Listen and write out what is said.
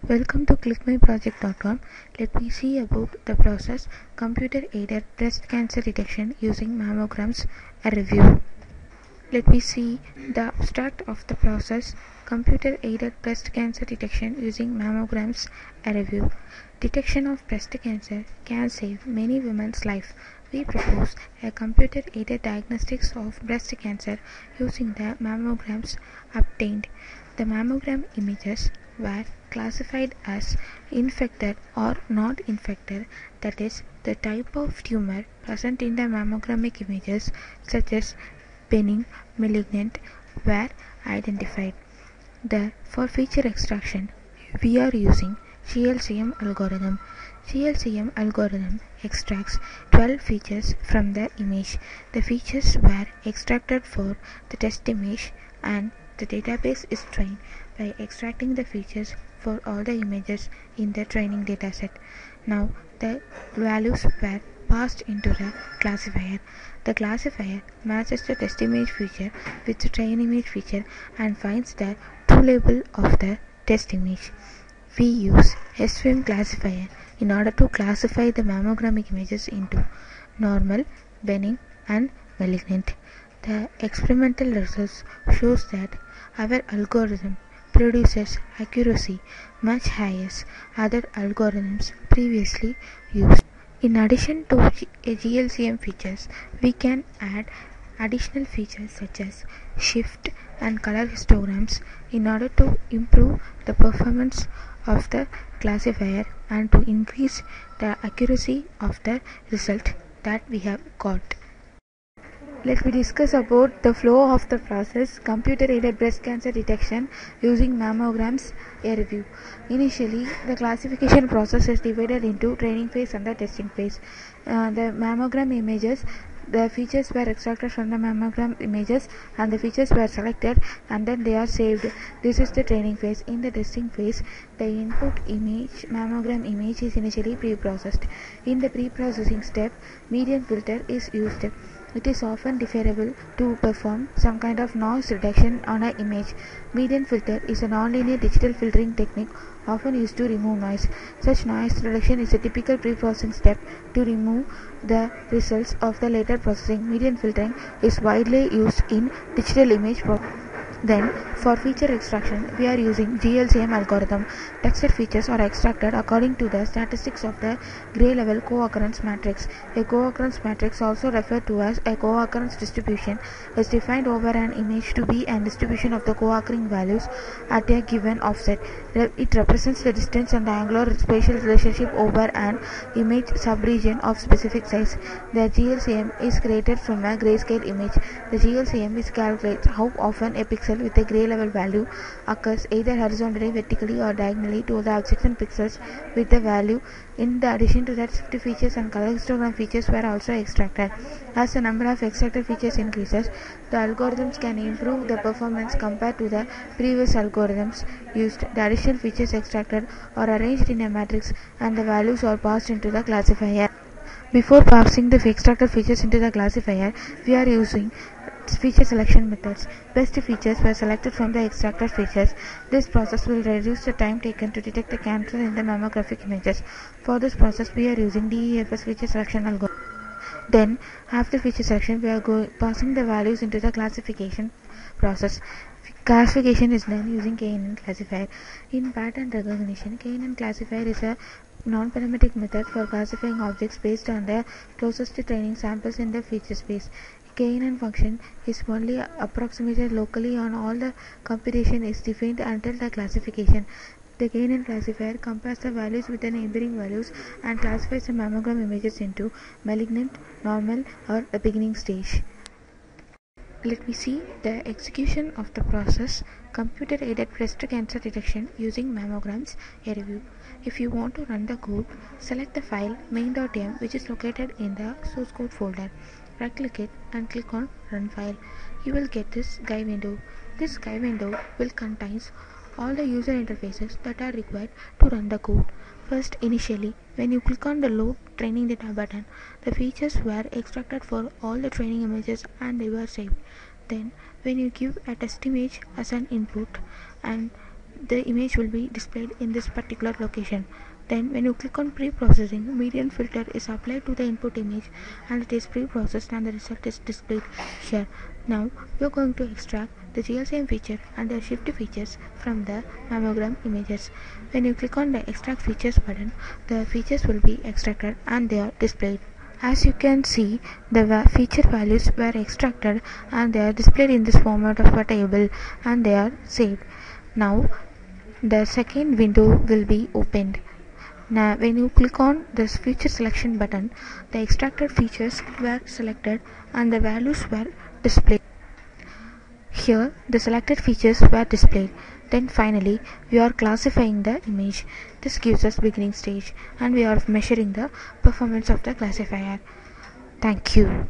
Welcome to clickmyproject.com. Let me see about the process computer-aided breast cancer detection using mammograms, a review. Let me see the abstract of the process computer-aided breast cancer detection using mammograms, a review. Detection of breast cancer can save many women's lives. We propose a computer-aided diagnostics of breast cancer using the mammograms obtained. The mammogram images were classified as infected or not infected, that is, the type of tumor present in the mammogramic images, such as benign, malignant, were identified. For feature extraction, we are using GLCM algorithm. GLCM algorithm extracts 12 features from the image. The features were extracted for the test image, and the database is trained by extracting the features for all the images in the training dataset. Now the values were passed into the classifier. The classifier matches the test image feature with the train image feature and finds the true label of the test image. We use SVM classifier in order to classify the mammogramic images into normal, benign, and malignant. The experimental results shows that our algorithm produces accuracy much higher other algorithms previously used. In addition to GLCM features, we can add additional features such as shift and color histograms in order to improve the performance of the classifier and to increase the accuracy of the result that we have got. Let me discuss about the flow of the process computer-aided breast cancer detection using mammograms, a review. Initially, the classification process is divided into training phase and the testing phase. The mammogram images, the features were extracted from the mammogram images and the features were selected and then they are saved. This is the training phase. In the testing phase, the input image, mammogram image, is initially pre-processed. In the pre-processing step, median filter is used. It is often preferable to perform some kind of noise reduction on an image. Median filter is a nonlinear digital filtering technique often used to remove noise. Such noise reduction is a typical pre-processing step to remove the results of the later processing. Median filtering is widely used in digital image processing. Then, for feature extraction, we are using GLCM algorithm. Texted features are extracted according to the statistics of the gray level co-occurrence matrix. A co-occurrence matrix, also referred to as a co-occurrence distribution, is defined over an image to be a distribution of the co-occurring values at a given offset. It represents the distance and the angular spatial relationship over an image subregion of specific size. The GLCM is created from a grayscale image. The GLCM is calculates how often a pixel with a gray level value occurs either horizontally, vertically, or diagonally to the adjacent pixels with the value. In addition to that, shift features and color histogram features were also extracted. As the number of extracted features increases, the algorithms can improve the performance compared to the previous algorithms used. The additional features extracted are arranged in a matrix and the values are passed into the classifier. Before passing the extracted features into the classifier, we are using feature selection methods. Best features were selected from the extracted features. This process will reduce the time taken to detect the cancer in the mammographic images. For this process, we are using DEFS feature selection algorithm. Then, after feature selection, we are passing the values into the classification process. Classification is done using KNN classifier. In pattern recognition, KNN classifier is a non-parametric method for classifying objects based on the closest training samples in the feature space. KNN function is only approximated locally on all the computation is defined until the classification. The KNN classifier compares the values with the neighboring values and classifies the mammogram images into malignant, normal, or the beginning stage. Let me see the execution of the process computer-aided breast cancer detection using mammograms, a review. If you want to run the code, select the file main.m, which is located in the source code folder. Right click it and click on Run File. You will get this guide window. This guide window will contain all the user interfaces that are required to run the code. First, initially, when you click on the Load Training Data button, the features were extracted for all the training images and they were saved. Then, when you give a test image as an input and the image will be displayed in this particular location. Then when you click on pre-processing, median filter is applied to the input image and it is pre-processed and the result is displayed here. Now we are going to extract the GLCM feature and the shift features from the mammogram images. When you click on the extract features button, the features will be extracted and they are displayed. As you can see, the feature values were extracted and they are displayed in this format of a table and they are saved. Now the second window will be opened. Now when you click on this feature selection button, the extracted features were selected and the values were displayed. Here the selected features were displayed. Then finally we are classifying the image. This gives us beginning stage and we are measuring the performance of the classifier. Thank you.